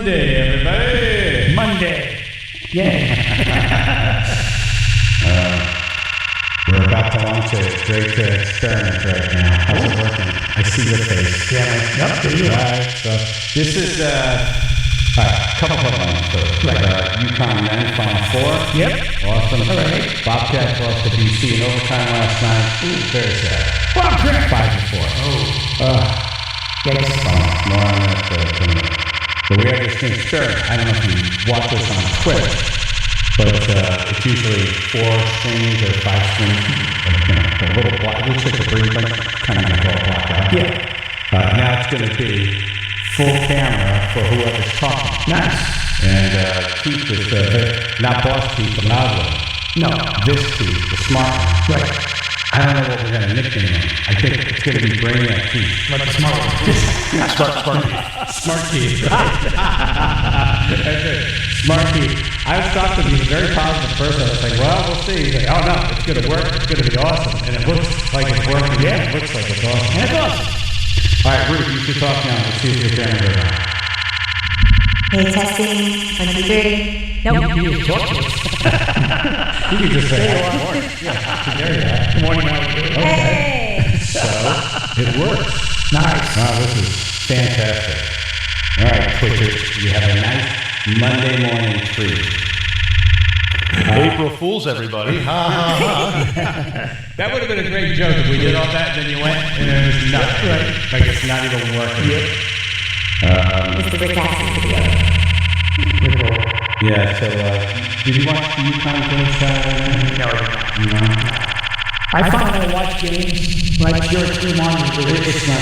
Monday, everybody. Monday. Yay. We're about to launch a great experiment right now. How's it working? I see your face. Yeah, man. Yep, there you All are. right, so this is a couple of lines first. Right. UConn men, Final Four. Yep. Awesome. All right. Bobcats lost to BC in overtime last night. Ooh, very sad. Bobcat. 5-4. Oh. Yikes. More on that tonight. But we have this new experiment. I don't know if you watch this on Twitch, but it's usually 4 strings or 5 strings. A little block. It looks like a breed, but kind of like all blocked out. Yeah. Now it's going to be full camera for whoever's talking. Nice. And Keith is not boss Keith, the loud one. No. This Keith, the smart one. Right. I don't know what we're going to nickname him. I think it's going to be Brainiac Keith. Like the smart one. Smart Keith. Smart Keith. I was thought to be a very positive person. I was like, well, we'll see. He's like, oh no, it's going to work. It's going to be awesome. And it looks like it's working. Yeah, it looks like it's awesome. And it's awesome. All right, Ruth, you should talk now. Let's see if your camera goes on. Hey, testing. 1, 2, 3. Nope. You can talk to us. You can just say, oh, yeah, there you are. Good morning, how are you? Hey! So, it works. Nice. Wow, this is fantastic. All right, Twitchers, you have a nice Monday morning treat. April Fools, everybody. That would have been a great joke if we did all that and then you went and it was nothing. Right. Like it's not even working. Yep. It's the recasting video. Yeah, so, did you watch the UConn game Saturday? No, I did not. No. I find when I watch games, when I cheer a team on, It's not.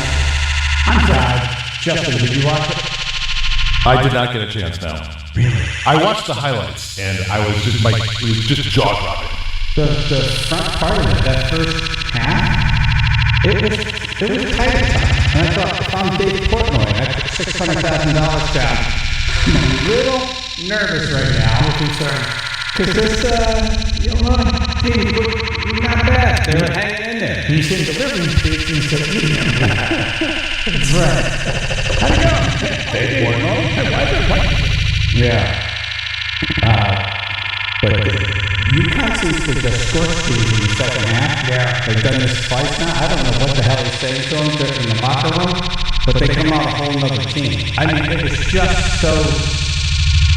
I'm proud. Justin, did you watch it? I did not get a chance now. Really? I watched the highlights, and I was just it was just jaw dropping. The front part of it, that first half, it was tight at times. And I thought, if I'm Dave Portnoy, I put $600,000 down. I'm a little nervous right now. I'm concerned. Because this, teams were not bad. They were hanging in there. And you see delivering speech instead of eating them. That's right. How'd it go? Dave Portnoy? Yeah. But UConn seems to just scorch these in the second half. Yeah. They've done this twice now. I don't know what the hell he's saying to them in the locker room, but they come out a whole nother team. I mean, it was just so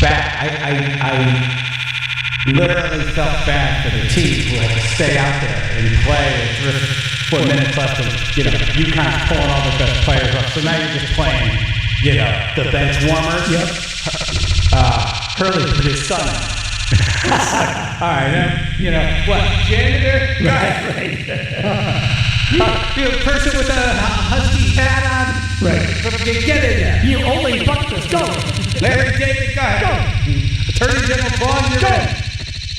bad. I literally felt bad for the team who had to stay out there and play with 4 minutes left and, UConn's pulling all the best players up. So now you're just playing, the bench warmers. Yep. Hurley put his son in. All right, what, janitor? Right. You a person with a husky hat on? Right. Get in there. You only buckers. Go. Larry David, go ahead. Go. Attorney General Vaughn, you're in.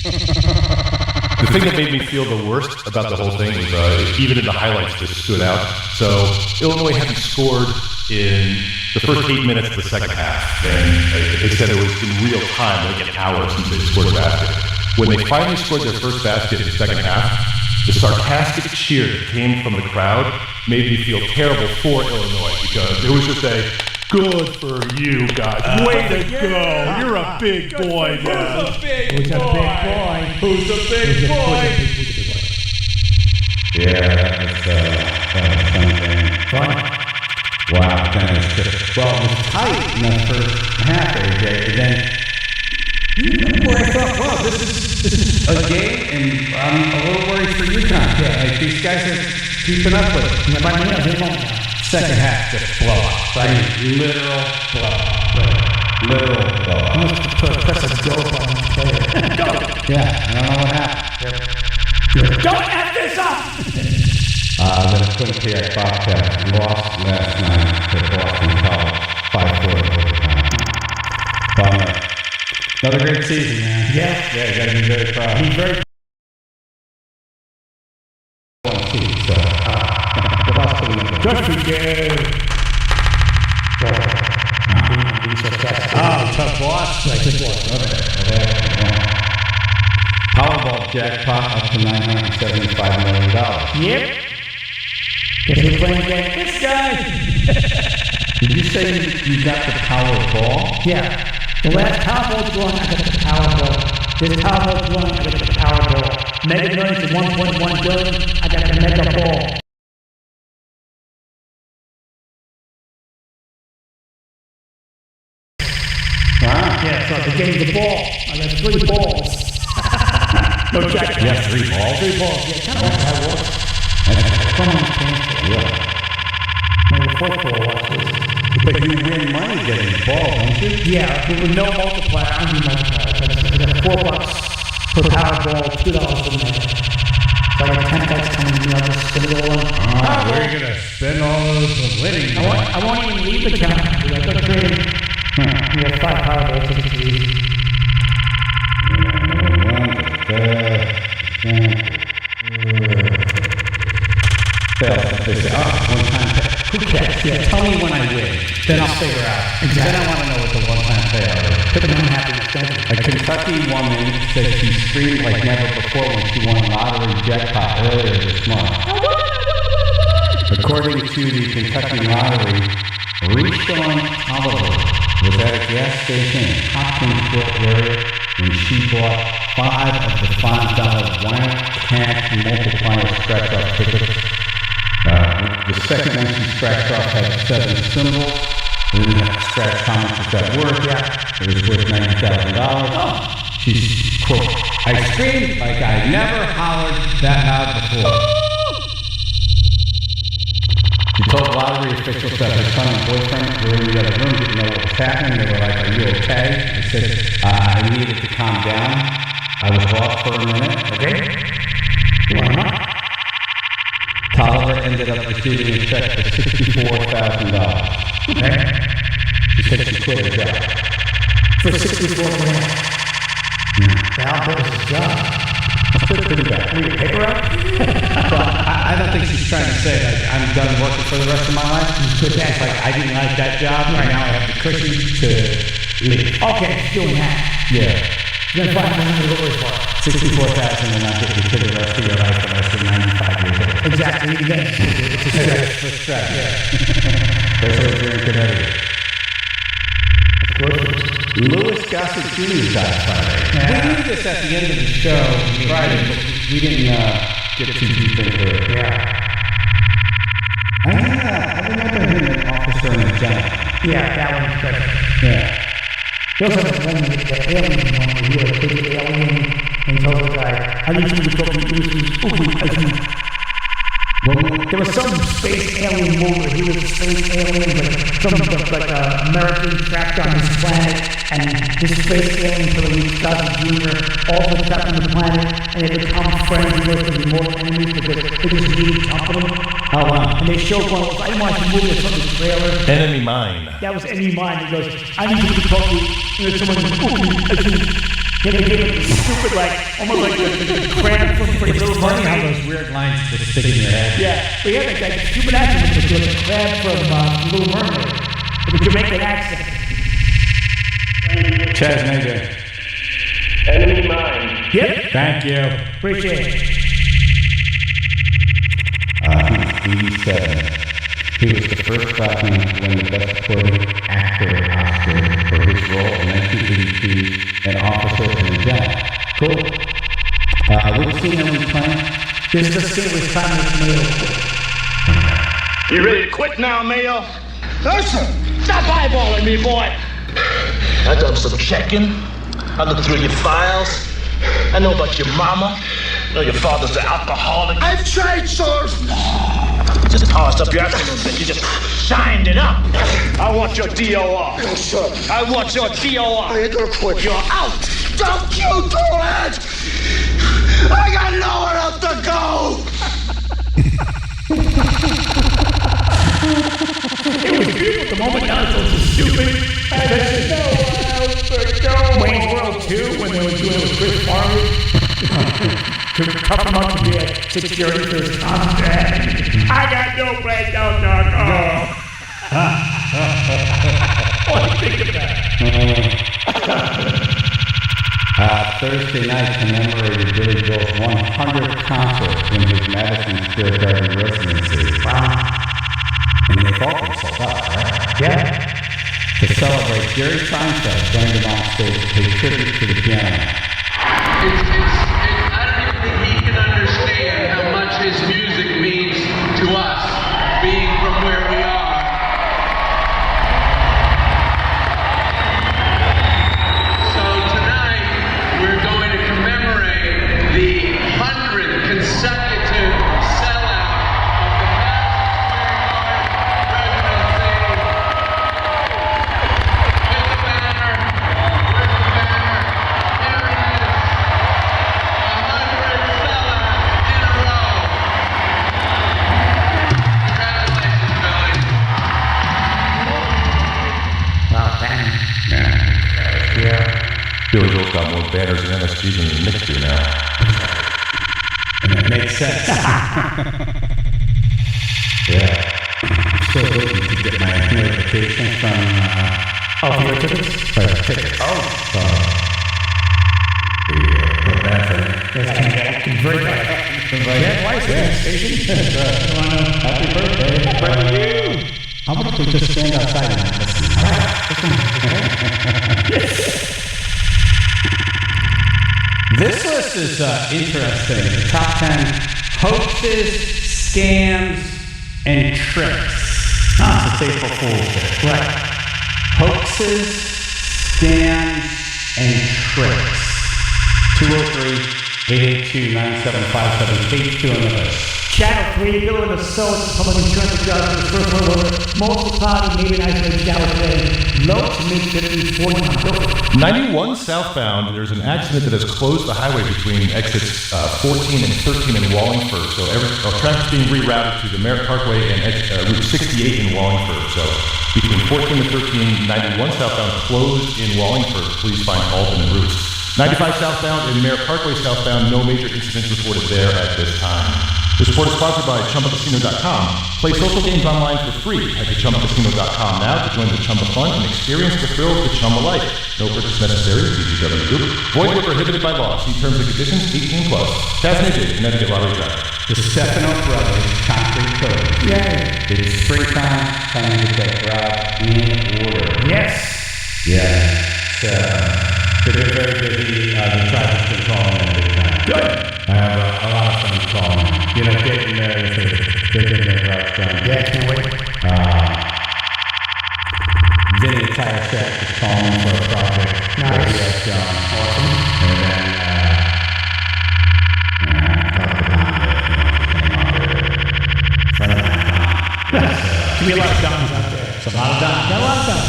The thing that made me feel the worst about the whole thing was even in the highlights this stood out. So Illinois hadn't scored in the first 8 minutes of the second half, and they said it was in real time, like an hour since they scored a basket. When they finally scored their first basket in the second half, the sarcastic cheer that came from the crowd made me feel terrible for Illinois, because it was just a good for you guys. Way to go. You're a big boy now. Who's a big Who's a boy? big boy? Who's a big boy? Yeah, that was fun. Wow, that was good. Well, it was tight in the first half, AJ, and then I thought, wow, this is a game, and I'm a little worried for UConn. Yeah, like these guys are keeping up with it. Second half, just blow up. I mean, literal blow up. Literal blow up. I must press a go button on the player. Go! Yeah, I don't know what happened. Yep. Don't F this up! The Quinnipiac Bobcats lost last night to Boston College, 5-4 overtime. Bummer. Another great season, man. Yeah. Yeah, you gotta be very proud. He's very So, the last couple minutes. just for you. Oh, tough loss. Right, good boy. Okay. Powerball jackpot up to $975 million. Yep. Guess we're playing against this guy. Did you say you got the Powerball? Yeah. The last Powerball drawing, I got the Powerball. This Powerball drawing, I got the Powerball. Mega Millions to 1.1 billion, I got the Mega Ball. Wow. Yeah, so at the beginning of the ball, I got 3 balls. No jackpot. You have 3 balls? 3 balls, yeah. Kind of like that was. Someone's cancer. Yeah. Maybe the fourth ball was. But you win money getting the ball, don't you? Yeah, there was no multiplier. I don't do multipliers. I got $4 per Powerball, $2 for Mega. So I got $10 coming to me. I'll just spend it all on. Where are you going to spend all those winning? I won't even leave the counter. I got trading. You have 5 Powerball tickets to these. Who cares? Yeah, tell me when I win. Then I'll figure out. Exactly. Then I want to know what the one-time payout is. A Kentucky woman said she screamed like never before when she won a lottery jackpot earlier this month. According to the Kentucky Lottery, Rishon Oliver was at a gas station in Hopkinsville area when she bought 5 of the $5 wire cash multiplier scratch-off tickets. The second one she scratched off had 7 symbols. And then you have to scratch how much is that worth. It was worth $90,000. She's, quote, I screamed like I never hollered that loud before. She told lottery officials that her son and boyfriend were in the other room, didn't know what was happening. They were like, are you okay? I said, I needed to calm down. I was off for a minute. Okay? Why not? Tolliver ended up receiving a check for $64,000. Okay? She said she quit her job. For $64,000. How big is his job? That's pretty bad. Read your paper out? Well, I don't think she's trying to say, like, I'm done working for the rest of my life. She's like, I didn't like that job, and now I have the cushion to leave. Okay, doing that. Yeah. You're going to find money to work for. $64,000 and not get you to the rest of your life unless you're 95 years old. Exactly. Again, it's a stretch. It's a stretch. Yeah. Especially if you're in Connecticut. Louis Gossett Jr. died Friday. We knew this at the end of the show Friday, but we didn't get too deep into it. Yeah. I remember him an officer in a gentleman. Yeah, that one's better. Yeah. He also has one with the alien one where he had a big alien and he told the guy, I need you to talk to me. There was some space alien movie where he was a space alien, but some like American trapped on this planet, and this space alien for the Louis Gossett Jr. also trapped on the planet, and they become friends and work with remote enemies because they just needed company. Oh wow. And they showed one, I didn't watch the movie, it's from the trailer. Enemy Mine. That was Enemy Mine. He goes, I need you to talk to someone who's then they give it this stupid, like, almost like the crab from Pretty Little Funny how Mermaid. those weird lines just stick in your head. Yeah, but he had like that stupid accent, which was like a crab from Little Mermaid. With a Jamaican accent. Chaz, how you doing? Enemy Mine. Yep. Thank you. Appreciate it. He's 87. He was the first black man to win the Best Supporting Actor Oscar for his role in 1982 in Officer in a Gentleman. Cool. Which scene are we playing? This is the scene where he's trying to make Mayo quit. You ready to quit now, Mayo? Listen, stop eyeballing me, boy. I done some checking. I looked through your files. I know about your mama. I know your father's an alcoholic. I've tried, sir. Just polished up your ass a little bit. You just shined it up. I want your DOR. No, sir. I want your DOR. I ain't gonna quit. You're out. Don't you do it! I got nowhere else to go! It was beautiful at the moment, now it's so stupid. There's nowhere else to go. Wayne's World 2, when they were doing it with Chris Farley. To tough him up to be a security for his contract. I got no place else to go. What do you think of that? Thursday night commemorated Billy Joel's 100th concert in his Madison Square Garden residency. Wow. And they thought they sold out, right? Yeah. celebrate Jerry Seinfeld going to on stage to pay tribute to the piano man. I don't even think he can understand how much his music means to us, being from where we are. So tonight, we're going to commemorate the 100th consecutive sellout of the Madison Square Garden presidency. With the banner. Here it is. 100 sellouts in a row. Congratulations, Billy. Wow, bang. Yeah. Billy Joel's got more banners and MSGs than the Knicks do now. And it makes sense. Yeah. I'm still waiting to get my notification from Oh, for your tickets? for the tickets. So, the bad thing. Yes, convert that. Yeah, twice in the station. Happy birthday. How about if we just stand outside and listen? All right. This list is interesting. The top 10 hoaxes, scams, and tricks. It's April Fool's Day. Right. Hoaxes, scams, and tricks. 203-882-9757. Page 2 on the list. Channel 3, Bill in the Soul, public insurance adjustment, first world order, multiple party, maybe an isolated shower today, low to mid 50s, 40 on Bill. 91 southbound, there's an accident that has closed the highway between exits 14 and 13 in Wallingford. So traffic's being rerouted to the Merritt Parkway and Route 68 in Wallingford. So between 14 and 13, 91 southbound closed in Wallingford. Please find alternate routes. 95 southbound and Merritt Parkway southbound, no major incidents reported there at this time. This report is sponsored by ChumbaCasino.com. Play social games online for free. Head to ChumbaCasino.com now to join the Chumba fun and experience the thrills of Chumba life. No purchase necessary. VGW Group. Void where prohibited by law. See terms and conditions. 18 plus. Chaz and AJ, Connecticut Lottery Drive. The Stefano Brothers Concrete Code. Yay. It's springtime, time to get that garage in order. Yes. Yeah. They've been very busy. The traffic's been calling in big time. Good. I have a lot of friends calling. You know, getting there, they're getting their garage done. Yeah, can't wait. Vinny Tire Shack is calling for a project. Nice. That he has done. Awesome. And then, Should be a lot of Dons out there. it's a lot of done. Got a lot of Dons.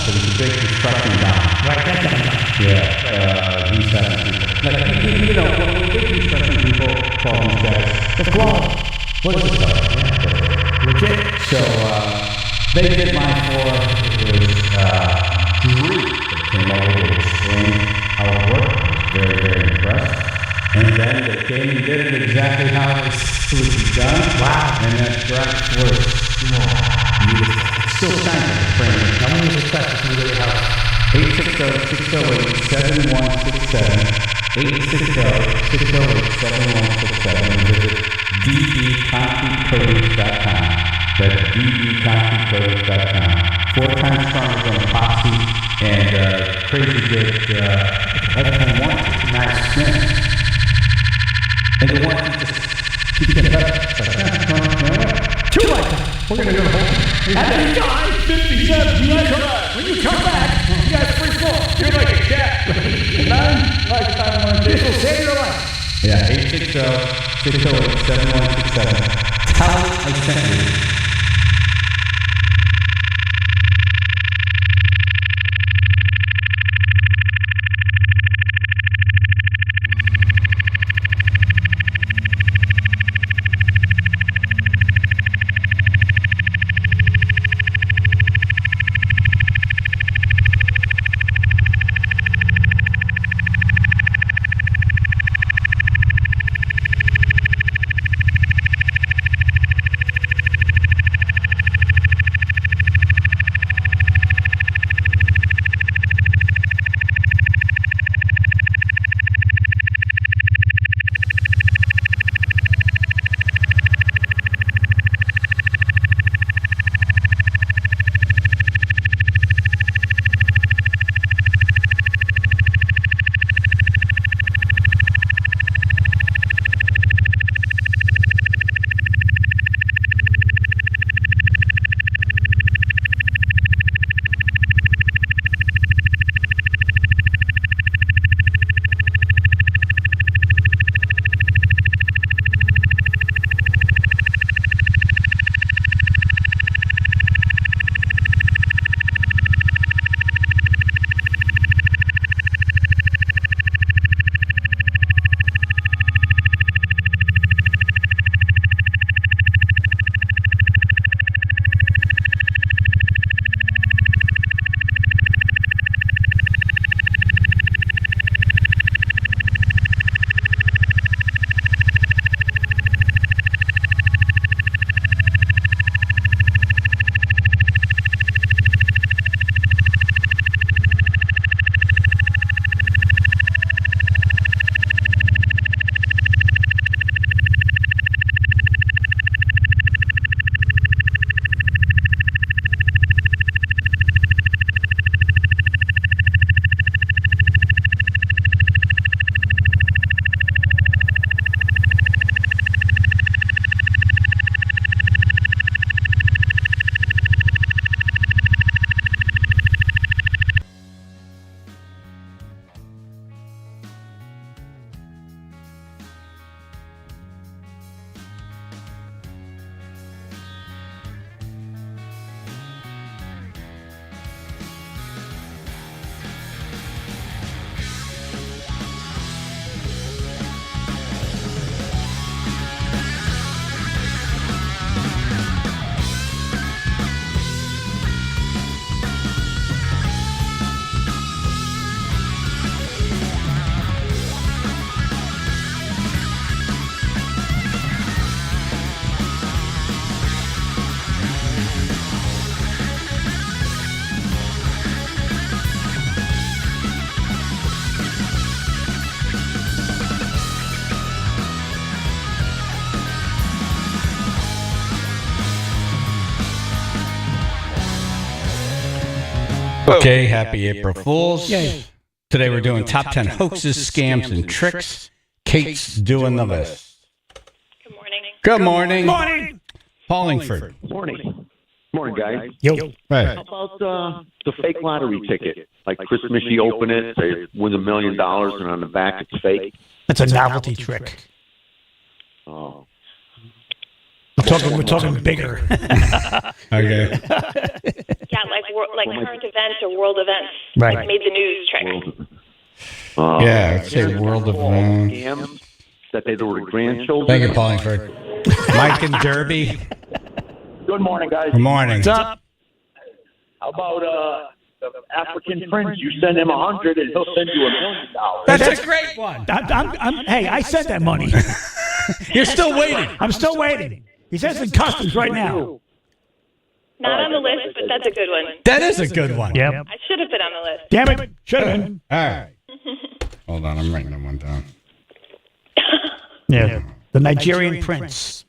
So it's a big construction down. Right, that's Don. Yeah, he's having people. Like, you know, when big construction people call these guys, What's wrong? what is it called? Legit. So, they did my floor. It was Drew that came over to explain how it worked. I was very, very impressed. And then they came and did it exactly how it was to be done. Wow. And that garage floor is beautiful. It's still shiny like a frame. How many was expected to do your house? 860-608-7167. 860-608-7167. And visit dbconcretecoatings.com. That's dbconcretecoatings.com. 4 times stronger than epoxy and crazy good lifetime warranty. Nice. Yeah. And the warranty just keeps getting better. It's like, you know what? 2 lifetimes. We're going to do the whole thing. Happy guys, 57. When you come back, you got free floor. You're like a cat. 9 lifetime warranty. This will save your life. Yeah, 860-608-7167. Tell them I sent you. Okay, happy April Fools. Yay. Today we're doing top 10 hoaxes, scams, and tricks. Kate's doing the list. Good morning. Good morning. Morning. Paulingford. Morning. Morning, guys. Yo. Right. How about the fake lottery ticket? Like Christmas, you open it, they win $1 million, and on the back it's fake. That's a novelty trick. Oh. We're talking bigger. Okay. Yeah, like current events or world events. Right. Like made the news trick. Yeah, I'd say World of... Scams that they were grandchildren. Thank you, Paulingford. Mike and Derby. Good morning, guys. Good morning. What's up? How about the African prince? You send him 100 and he'll send you $1 million. That's a great one. Hey, I sent that money. You're still waiting. I'm still waiting. He says in customs right now. Not on the list, but that's a good one. That is a good one. Yep. I should have been on the list. Damn it. Should have been. All right. Hold on, I'm writing that one down. Yeah. The Nigerian prince.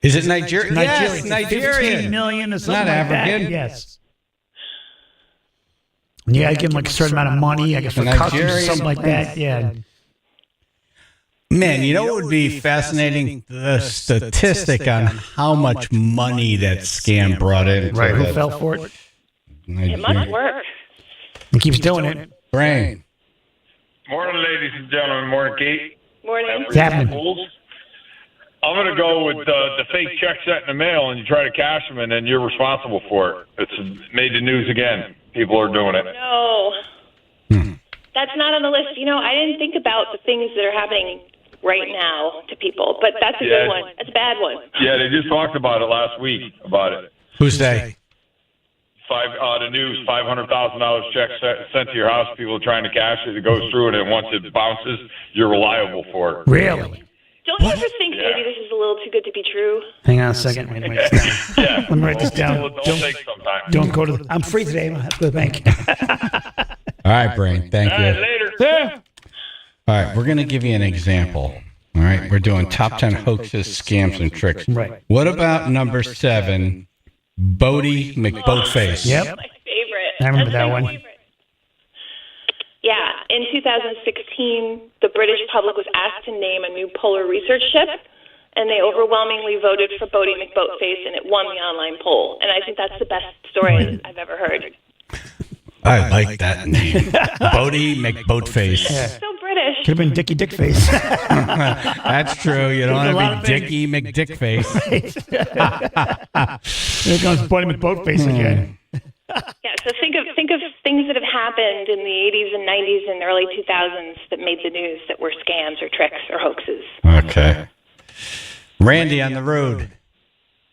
Is it Nigerian? Yes, Nigerian. Nigerian. 15 million or something Not like African. that. Yes. Yeah, I give him like a certain amount of money, I guess, for The customs or Nigerian something like that. Yeah. Man, you know what would be fascinating? The statistic on how much money that scam brought in. Right. Who fell for it? It must work. He keeps doing it. Brain. Morning, ladies and gentlemen. Morning, Kate. Morning. It's happening. I'm going to go with the fake check sent in the mail, and you try to cash them, and then you're responsible for it. It's made the news again. People are doing it. No. That's not on the list. You know, I didn't think about the things that are happening right now to people, but that's a good one. That's a bad one. Yeah, they just talked about it last week, about it. Who's they? The news, $500,000 check sent to your house. People are trying to cash it. It goes through, and then once it bounces, you're reliable for it. Really? Don't you ever think maybe this is a little too good to be true? Hang on a second. Wait, write this down. Yeah. Let me write this down. It'll take some time. Don't go to I'm free today. I don't have to go to the bank. All right, Brain. Thank All right, you. later. Yeah. All right, we're going to give you an example. All right, we're doing top 10 hoaxes, scams, and tricks. Right. What about number 7, Bodie McBoatface? Yep. My favorite. I remember That's that my one. favorite. Yeah, in 2016, the British public was asked to name a new polar research ship, and they overwhelmingly voted for Bodie McBoatface, and it won the online poll. And I think that's the best story I've ever heard. I like that name. Bodie McBoatface. Yeah. So British. Could have been Dickie Dickface. That's true. You don't There's a lot want to of be Dickie McDickface. There comes Buddy McBoatface again. Yeah, so think of things that have happened in the 80s and 90s and early 2000s that made the news that were scams or tricks or hoaxes. Okay. Randy on the road.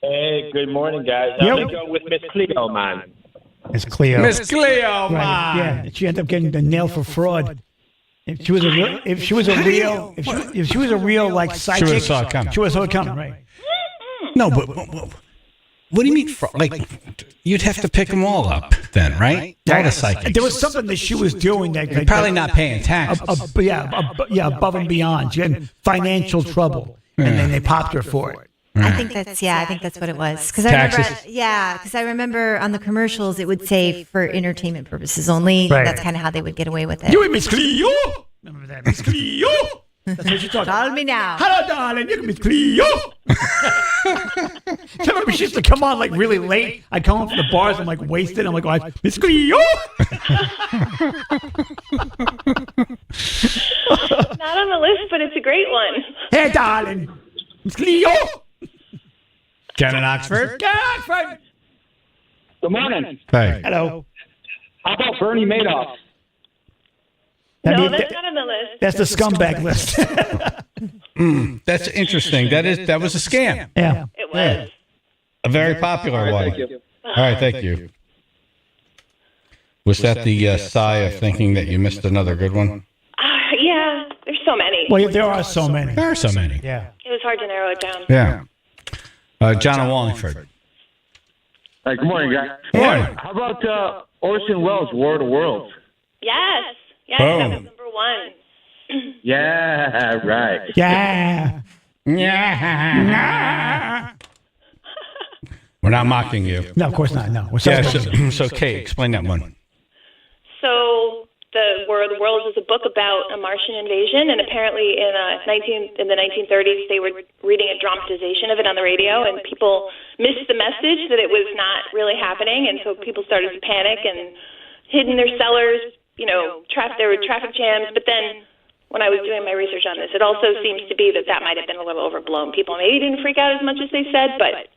Hey, good morning, guys. I'm going to go with Miss Cleo, man. It's Cleo. Miss Cleo, Right. man. Yeah, she ended up getting the nail for fraud. If she was a real like psychic, She would've saw it coming. She would have saw it coming, right? No, but what do you mean? Like, you'd have to pick them all up then, right? All the psychics. There was something that she was doing that You're probably not paying taxes. above and beyond. She had in financial trouble, and then they popped her for it. I think that's what it was. Because I remember on the commercials it would say for entertainment purposes only. Right. That's kind of how they would get away with it. You and Miss Cleo. Remember that, Miss Cleo? That's what she talked about. Call me now. Hello, darling. You can Miss Cleo. I remember she used to come on like really late. I'd come home from the bars. I'm like wasted. I'm like, oh, Miss Cleo. Not on the list, but it's a great one. Hey, darling. Miss Cleo. Jen in Oxford. Oxford. Good morning. Hey. Hello. How about Bernie Madoff? No, that's not on the list. That's the scumbag list. That's interesting. That was a scam. Yeah. It was. A very popular one. Thank you. All right, thank you. Was that the sigh of thinking that you missed another good one? Yeah, there's so many. Well, there are so many. There are so many. Yeah. It was hard to narrow it down. Yeah. John in Wallingford. Hey, good morning, guys. Morning. How about Orson Welles' War of the Worlds? Yes. Yes, Boom. that was number one. Yeah, right. Yeah. Yeah. We're not mocking you. No, of course not. No. We're Yeah, celebrating. so Kate, explain that one. the World is a book about a Martian invasion, and apparently in the 1930s they were reading a dramatization of it on the radio, and people missed the message that it was not really happening, and so people started to panic and hid in their cellars. There were traffic jams, but then when I was doing my research on this, it also seems to be that might have been a little overblown. People maybe didn't freak out as much as they said, but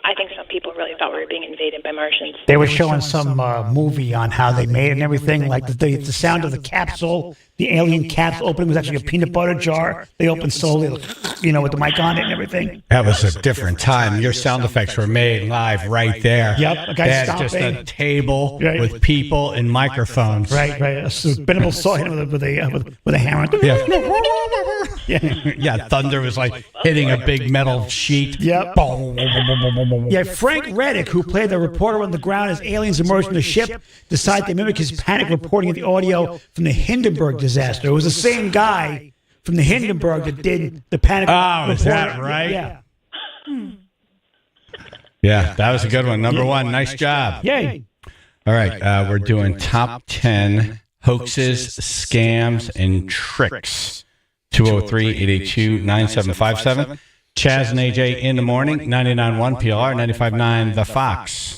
I think some people really thought we were being invaded by Martians. They were showing some movie on how they made it and everything, like the sound of the capsule, the alien capsule opening was actually a peanut butter jar. They opened slowly, with the mic on it and everything. That was a different time. Your sound effects were made live right there. Yep, a guy That's stopping. just a table with people and microphones. Right. A subliminal saw him with a hammer. Yeah, thunder was like hitting a big metal sheet. Yep. Yeah, Frank Reddick, who played the reporter on the ground as aliens emerged from the ship, decided to mimic his panic reporting of the audio from the Hindenburg disaster. It was the same guy from the Hindenburg that did the panic reporting. Is that right? Yeah. Yeah, that was a good one. Number one, nice job. Yay. All right, we're doing top 10 hoaxes, scams, and tricks. 203-882-9757. Chaz and AJ in the morning, 99.1 PLR, 95.9 The Fox.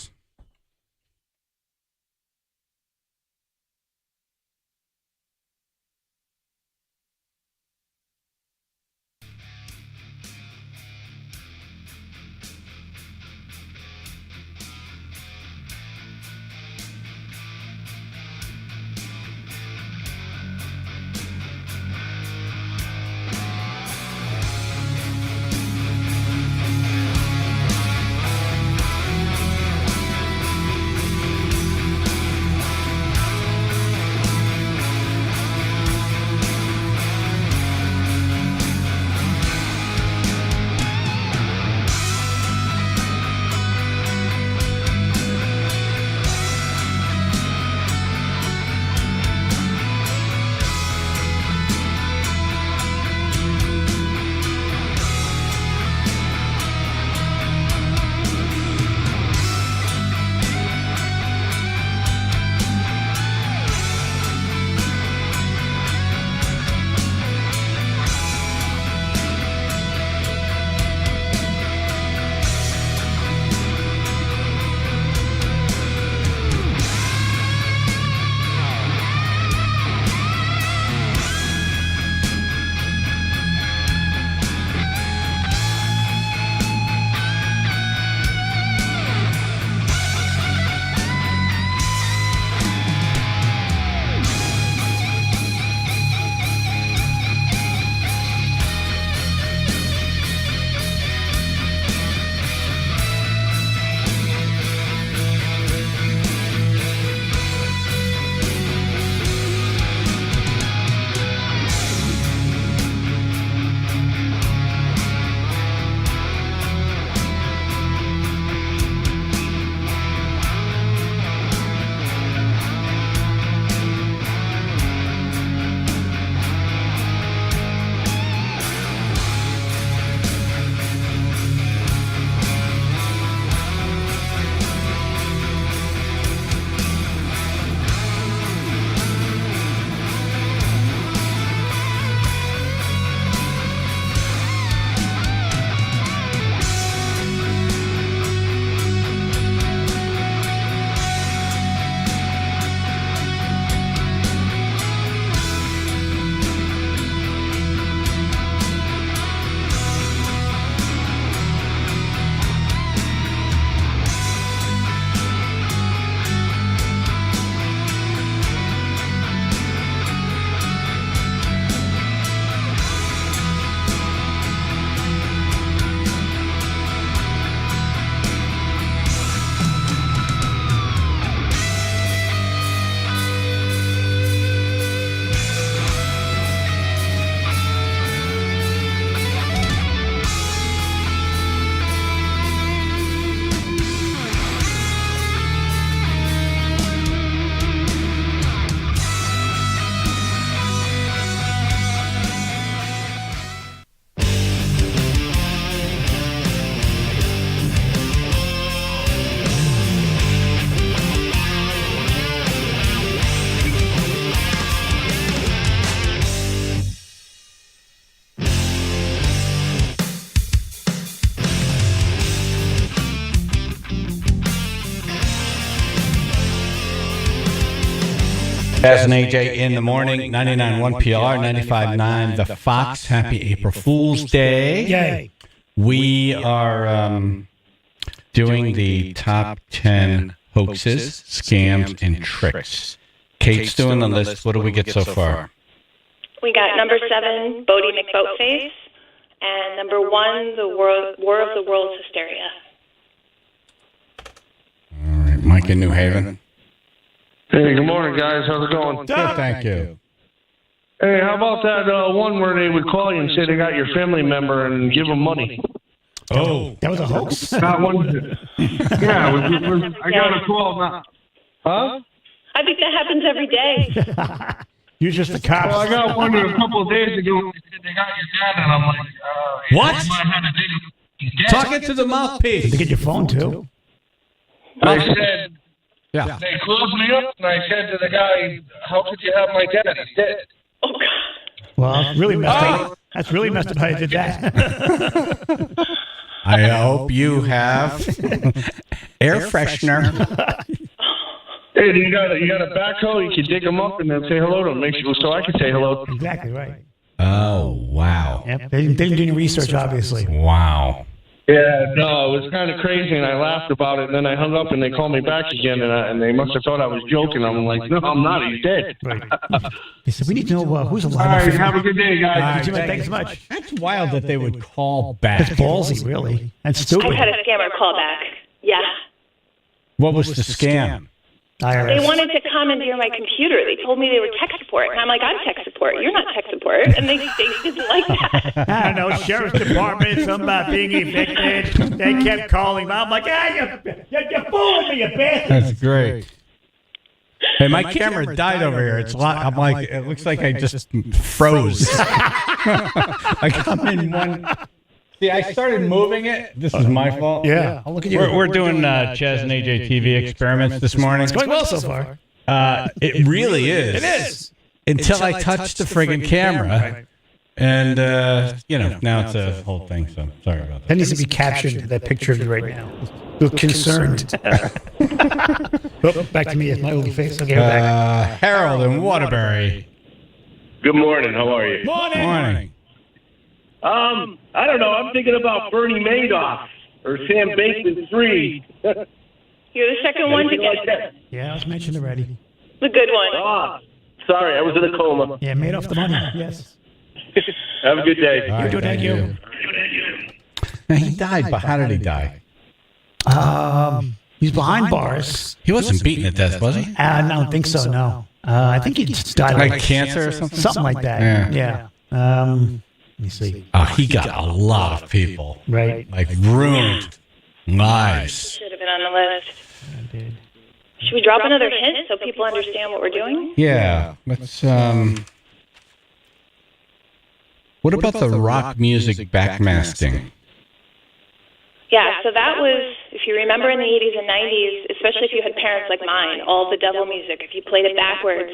Chaz and AJ in the morning, 99.1 PR, 95.9 The Fox. Happy April Fool's Day. Yay. We are doing the top 10 hoaxes, scams, and tricks. Kate's doing the list. What do we get so far? We got number 7, Bodie McBoatface, and number 1, the War of the Worlds hysteria. All right, Mike in New Haven. Hey, good morning, guys. How's it going? Good, thank you. Hey, how about that one where they would call you and say they got your family member and give them money? Oh, that was a hoax? Not one. Yeah, I got a call now. Huh? I think that happens every day. You're just the cops. Well, I got one a couple of days ago. They got your dad, and I'm like, what? You might have to dig his dad. Talk it to the mouthpiece. Did they get your phone, too? I said, yeah. They closed me up, and I said to the guy, how could you have my dad? He's dead. Oh, God. Well, that's really messed up. That's really messed up how you did that. I hope you have air freshener. Hey, you got a backhoe, you can dig them up and then say hello to them. Make sure so I can say hello. Exactly right. Oh, wow. Yep. They didn't do any research, obviously. Wow. Yeah, no, it was kind of crazy, and I laughed about it, and then I hung up, and they called me back again, and they must have thought I was joking. I'm like, no, I'm not. He's dead. Right. He said, we need to know who's alive. All right, have a good day, guys. Right, thanks so much. That's wild that they would call back. That's ballsy, really. That's stupid. I've had a scammer call back. Yeah. What was the scam? IRS. They wanted to commandeer my computer. They told me they were tech support. And I'm like, I'm tech support. You're not tech support. And they didn't like that. I don't know, Sheriff's Department, something about being evicted. They kept calling me. I'm like, you're fooling me, you bastard. That's great. Hey, my camera died over here. It's a lot. I'm like, it looks like I just froze. I come in one. See, I started moving it. This is my fault. Yeah. I'll look at you. We're doing Chaz and AJ TV experiments this morning. It's going well so far. It really is. It is. Until I touched the friggin' camera. Right. And, now it's a whole thing, so sorry about that. That needs to be captured, that picture of you right now. Look concerned. Oh, back to me, it's my ugly face. Okay, back. Harold in Waterbury. Good morning. How are you? Morning. I don't know. I'm thinking about Bernie Madoff or Sam Bankman-Fried. You're the second one to get it. Yeah, I was mentioned already. The good one. Sorry, I was in a coma. Yeah, made off the money, yes. Have a good day. Right, Thank you. Now, he died, but how did he die? He's behind bars. He wasn't beaten to death, was he? I don't think so, no. I think he just died Like cancer or something? Something like that. Yeah. Let me see. Oh, he got a lot of people. Right. Like ruined lives. Should have been on the list. Should we drop another hint so people understand what we're doing? Yeah. Let's, what about the rock music backmasking? Yeah, so that was, if you remember in the 80s and 90s, especially if you had parents like mine, all the devil music, if you played it backwards,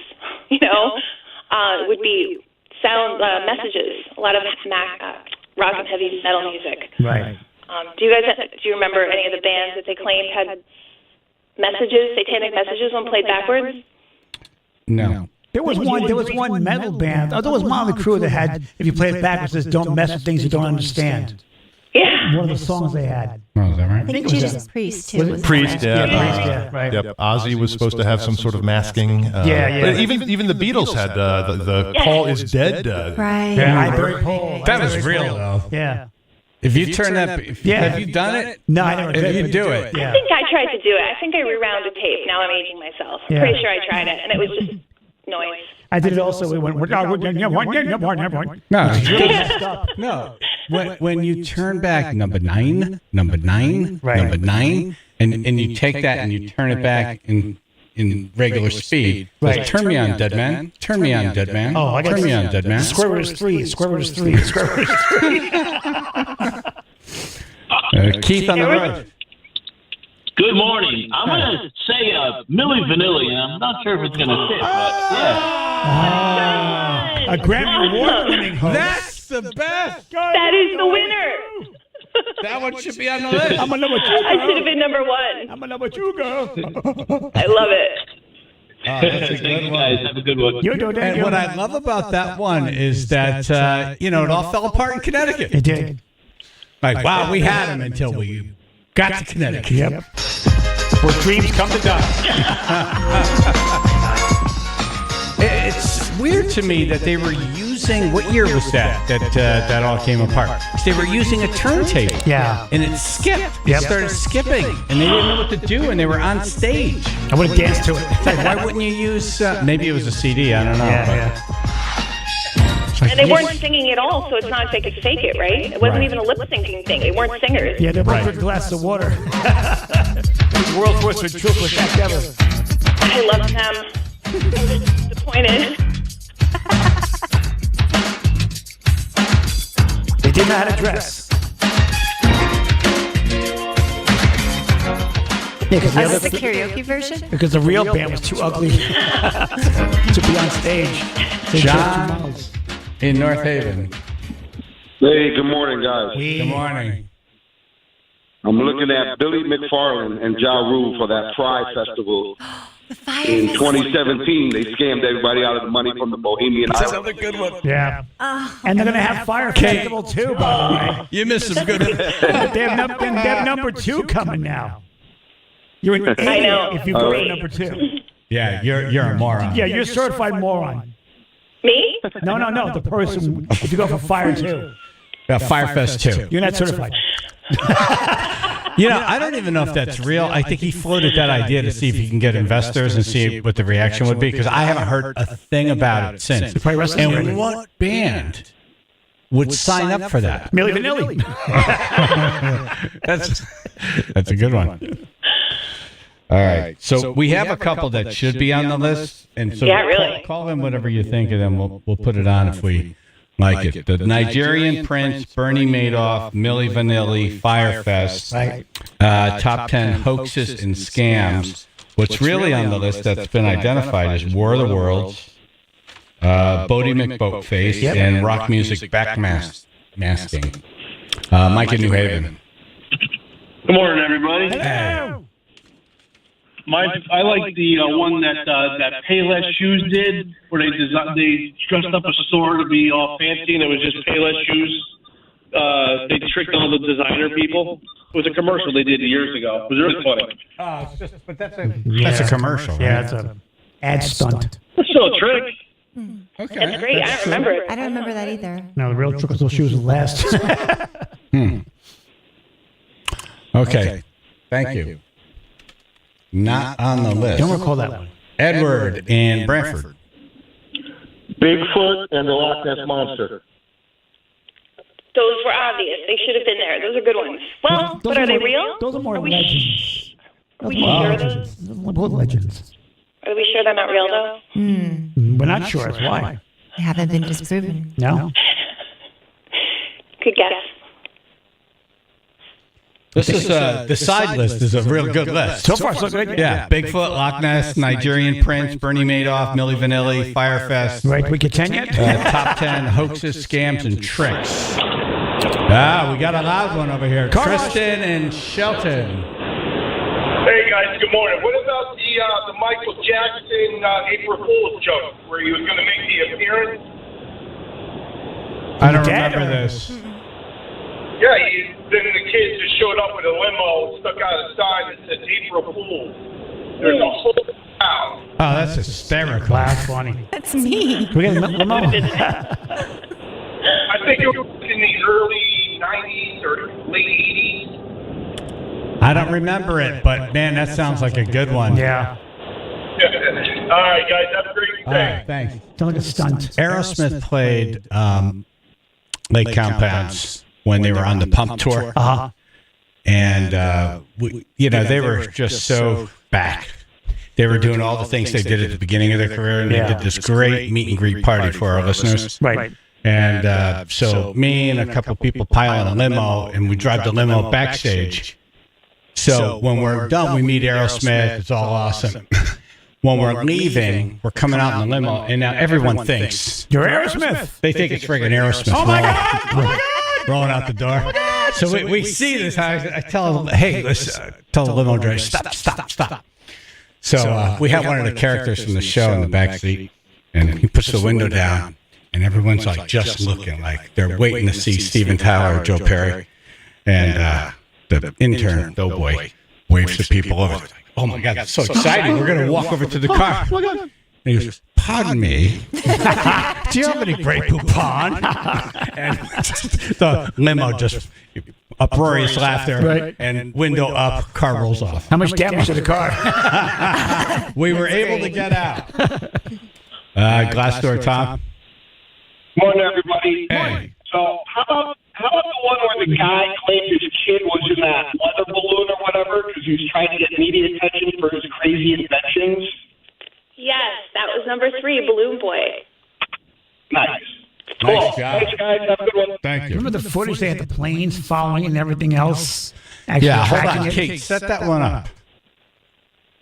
it would be sound messages, a lot of rock and heavy metal music. Right. Do you remember any of the bands that they claimed had messages, satanic messages when played backwards? No. There was one metal band. There was one on the crew that had, if you play it backwards, says "Don't mess with things you don't understand." Yeah. One of the songs they had. Oh, is that right? I think Judas Priest, too. Was Priest, yeah. Yeah, right. Yep. Ozzy was supposed to have some sort of masking. Yeah. But even the Beatles had the Paul is dead. Right. Yeah, Barry Paul. That was real, though. Yeah. If you turn that, have you done it? No, I never did. If you do it. I think I tried to do it. I think I rewound a tape. Now I'm aging myself. I'm pretty sure I tried it, and it was just noise. I did it also. We went. No, it's really messed up. No. When you turn back number nine, and you take that and you turn it back in regular speed. Right. Turn me on, dead man. Turn me on, dead man. Oh, I got Turn me on, dead man. Square root is 3. Square root is 3. Square root is 3. Keith on the road. Good morning. I'm going to say Milli Vanilli, and I'm not sure if it's going to fit, but yeah. A Grammy Award-winning host. That's the best. That is the winner. That one should be on the list. I'm a number 2 girl. I should have been number 1. I'm a number 2 girl. I love it. That's a good one. Have a good one. You do, And what I love about that one is that, it all fell apart in Connecticut. It did. Like, wow, we had him until we got to Connecticut. Yep. Where dreams come to die. It's weird to me that they were using, what year was that all came apart? They were using a turntable. Yeah. And it skipped. Yep. It started skipping. And they didn't know what to do, and they were on stage. I would have danced to it. It's like, why wouldn't you use, maybe it was a CD, I don't know. Yeah. And they weren't singing at all, so it's not like they could fake it, right? It wasn't even a lip syncing thing. They weren't singers. Yeah, they both good glasses of water. World's worst ventriloquist act ever. I love them. I'm just disappointed. They didn't know how to dress. Yeah, Is this the karaoke version? Because the real band was too ugly to be on stage. They John chose Miles. in North Haven. Hey, good morning, guys. Good morning. I'm looking at Billy McFarland and Ja Rule for that Pride Festival. In 2017, they scammed everybody out of the money from the Bohemian That's Island. another good one. Yeah. And they're going to have Fire Festival too, by the way. You missed some good ones. They have number 2 coming now. You're an I know. idiot if you go to number 2. Yeah, you're a moron. Yeah, you're a certified moron. Me? No, the person, if you go for Fire 2. Yeah, Firefest 2. You're not certified. I don't even know if that's real. I think he floated that idea to see if he can get investors and see what the reaction would be, because I haven't heard a thing about it since. And what band would sign up for that? Milli Vanilli. That's a good one. All right. So we have a couple that should be on the list. And so Yeah, really. call in whatever you think, and then we'll put it on if we like it. The Nigerian Prince, Bernie Madoff, Milli Vanilli, Firefest, top 10 hoaxes and scams. What's really on the list that's been identified is War of the Worlds, Bodie McBoatface, and rock music backmasking. Mike in New Haven. Good morning, everybody. Hello. I like the one that Payless Shoes did, where they dressed up a store to be all fancy, and it was just Payless Shoes. They tricked all the designer people. It was a commercial they did years ago. It was really funny. But that's a commercial. Right? Yeah, it's an ad stunt. It's still a trick. Okay. That's great. I don't remember it. I don't remember that either. No, the real trick was those shoes will last. Okay. Thank you. Not on the list. Don't recall that one. Edward in Brantford. Bigfoot and the Loch Ness Monster. Those were obvious. They should have been there. Those are good ones. Well, but are they real? Those are more Are we legends. Are we sure those? More legends. Are we sure they're not real though? We're not sure. That's why. They haven't been disproven. No. Good guess. This is the side list is a real good list. So far, so good. Yeah, Bigfoot, Loch Ness, Nigerian Prince, Bernie Madoff, Milli Vanilli, Firefest. Right, we get 10 yet? Top 10 hoaxes, scams, and tricks. We got a loud one over here. Tristan and Shelton. Hey guys, good morning. What about the Michael Jackson April Fool's joke where he was going to make the appearance? I don't remember this. Yeah, then the kids just showed up with a limo, stuck out a sign that said April Fool. There's a whole crowd. Oh, that's hysterical. That's funny. That's me. We got a limo. I think it was in the early 90s or late 80s. I don't remember it, but man, that sounds like a good one. Yeah. All right, guys, have a great day. All right, thanks. Sounds like a stunt. Aerosmith played Lake Compounds when they were on the Pump Tour. Uh-huh. And, they were just so back. They were doing all the things they did at the beginning of their career, and they did this great meet and greet party for our listeners. Right. And so me and a couple people pile in a limo, and we drive the limo backstage. So when we're done, we meet Aerosmith. It's all awesome. When we're leaving, we're coming out in the limo, and now everyone thinks You're Aerosmith. they think it's friggin' Aerosmith. Oh, my God. Rolling out the door. So we see this. I tell them, hey, listen, tell the limo driver, stop. So we have one of the characters from the show in the back seat, and he puts the window down, and everyone's like just looking like they're waiting to see Steven Tyler or Joe Perry. And the intern, Doughboy, waves to people over. Like, oh my God, that's so exciting. We're going to walk over to the car. And he goes, pardon me, do you have any Grey Poupon? And the limo just uproarious laughter, and window up, car rolls off. How much damage to the car? We were able to get out. Glass door, Tom. Morning, everybody. Hey. So how about the one where the guy claimed his kid was in that weather balloon or whatever because he was trying to get media attention for his crazy inventions? Yes, that was number 3, Balloon Boy. Nice. Nice Cool. job. Thanks, guys. Have a good one. Thank you. Remember the footage they had the planes following and everything else? Yeah, hold tracking on, it? Kate, set that one up.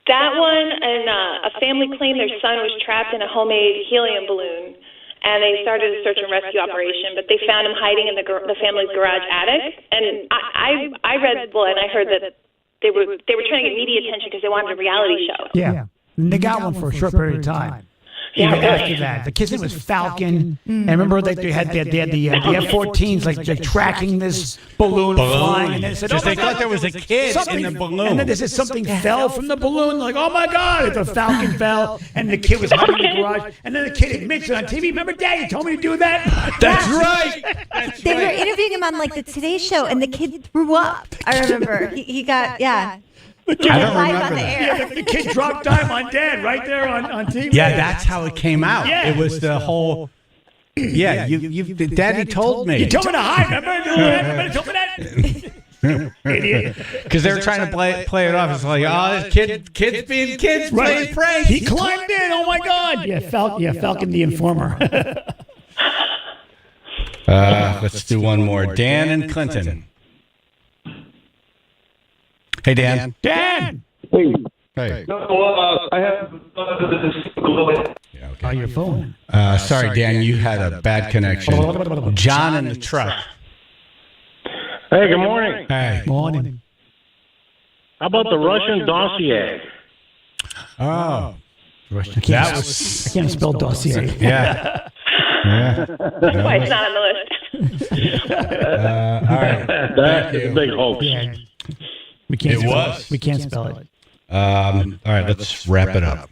That one, and a family claimed their son was trapped in a homemade helium balloon, and they started a search and rescue operation, but they found him hiding in the family's garage attic. And I read, well, and I heard that they were trying to get media attention because they wanted a reality show. Yeah. And they got one for a short period of time. Yeah, Even after that, the kid's name was Falcon. And remember, they had the F-14s like tracking this balloon flying, and they said, They thought there was a kid in the balloon. and then they said something fell from the balloon. Like, oh my God, the Falcon fell, and the kid was hiding in the garage. And then the kid admits it on TV. Remember, Dad, you told me to do that. That's right. They were interviewing him on like the Today Show, and the kid threw up. I remember he got I don't live remember on the that. air. Yeah, the kid dropped dime on Dad right there on TV. Yeah, that's how it came out. Yeah. It was the whole. Yeah, you Daddy told me. You told me to hide. Remember? You told me that. Idiot. Because they were trying to play it off. It's like, oh, this kids being kids playing pranks. He climbed in. Oh my God. Yeah, Falcon the Informer. Let's do one more. Dan and Clinton. Hey, Dan. Dan. Hey. No, I have Yeah, okay. On your phone. Sorry, Dan, you had a bad connection. John in the truck. Hey, good morning. Hey. Morning. How about the Russian dossier? Oh. That was. I can't spell dossier. Yeah. Yeah. That's why it's not on the list. All right. That is a big hoax. Yeah. We can't It spell was. it. We can't spell it. All right, let's wrap it up.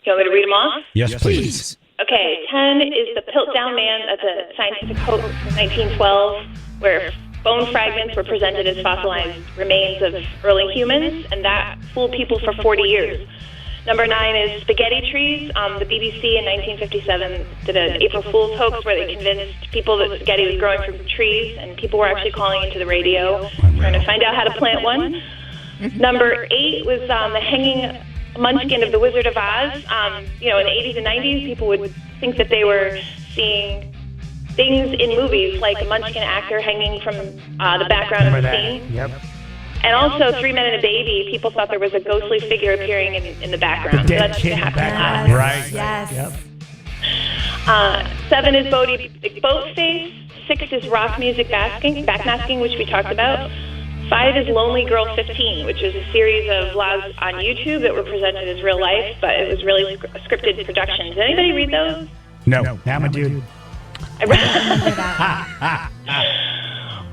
You want me to read them off? Yes, please. Okay, 10 is the Piltdown Man. That's a scientific hoax from 1912 where bone fragments were presented as fossilized remains of early humans, and that fooled people for 40 years. Number 9 is spaghetti trees. The BBC in 1957 did an April Fool's hoax where they convinced people that spaghetti was growing from trees, and people were actually calling into the radio trying to find out how to plant one. Number 8 was the hanging munchkin of the Wizard of Oz. In the 80s and 90s, people would think that they were seeing things in movies, like a munchkin actor hanging from the background of the scene. Yep. And also, 3 Men and a Baby, people thought there was a ghostly figure appearing in the background. The dead So kid in the background. Right. Yes. Yep. 7 is Boat Face. 6 is rock music backmasking, which we talked about. 5 is Lonely Girl 15, which is a series of vlogs on YouTube that were presented as real life, but it was really a scripted production. Did anybody read those? No. I'm a dude. I read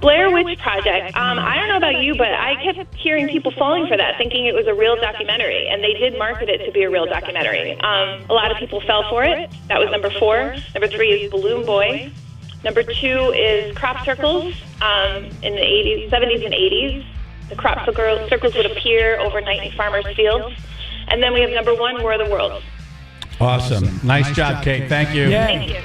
Blair Witch Project. I don't know about you, but I kept hearing people falling for that, thinking it was a real documentary, and they did market it to be a real documentary. A lot of people fell for it. That was number 4. Number 3 is Balloon Boy. Number 2 is crop circles. In the 70s and 80s, the crop circles would appear overnight in farmers' fields. And then we have number 1, War of the Worlds. Awesome. Nice job, Kate. Thank you. Yeah. Thank you.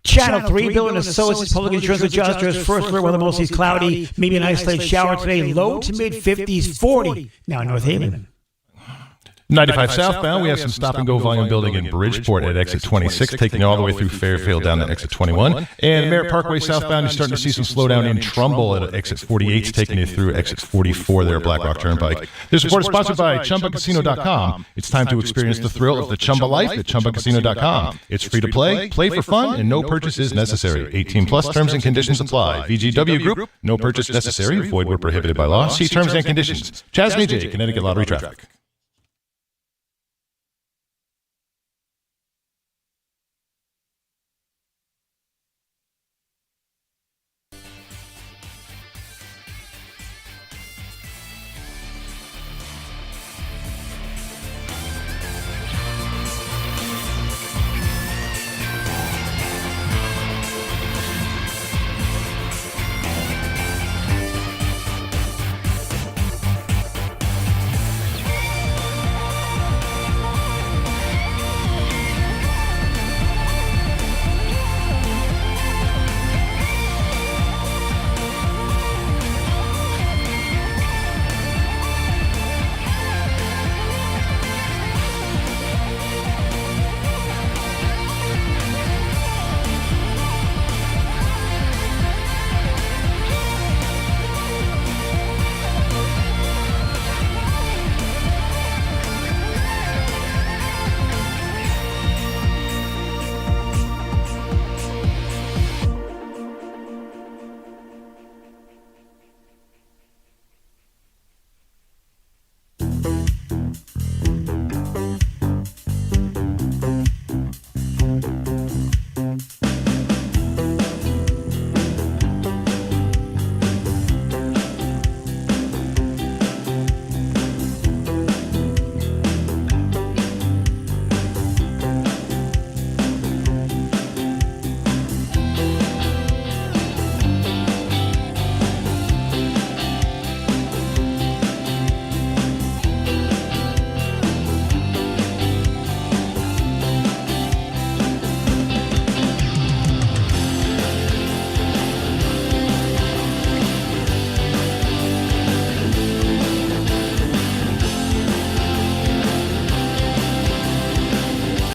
Channel 3 Building Associates Public Insurance Adjusters. First alert, weather mostly cloudy. Maybe an isolated shower today. Low to mid 50s, 40. Now in North Haven. 95 southbound, we have some stop-and-go volume building in Bridgeport at exit 26, taking you all the way through Fairfield down to exit 21. And Merritt Parkway southbound, you're starting to see some slowdown in Trumbull at exit 48, taking you through exit 44 there at Black Rock Turnpike. This report is sponsored by ChumbaCasino.com. It's time to experience the thrill of the Chumba life at ChumbaCasino.com. It's free to play for fun, and no purchase is necessary. 18+ terms and conditions apply. VGW Group, no purchase necessary. Void where prohibited by law. See terms and conditions. Chaz and AJ, Connecticut Lottery Traffic.